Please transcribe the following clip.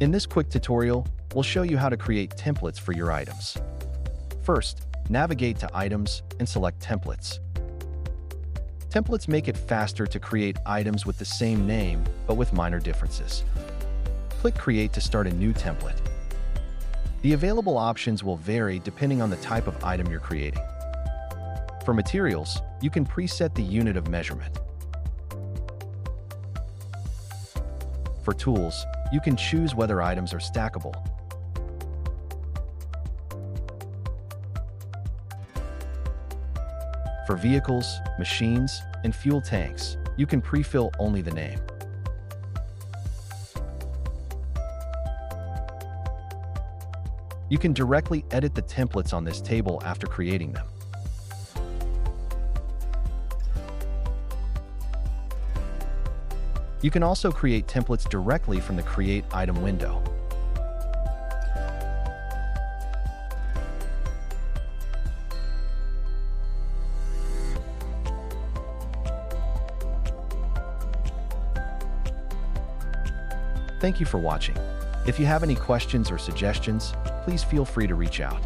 In this quick tutorial, we'll show you how to create templates for your items. First, navigate to Items and select Templates. Templates make it faster to create items with the same name, but with minor differences. Click Create to start a new template. The available options will vary depending on the type of item you're creating. For materials, you can preset the unit of measurement. For tools, you can choose whether items are stackable. For vehicles, machines, and fuel tanks, you can pre-fill only the name. You can directly edit the templates on this table after creating them. You can also create templates directly from the Create Item window. Thank you for watching. If you have any questions or suggestions, please feel free to reach out.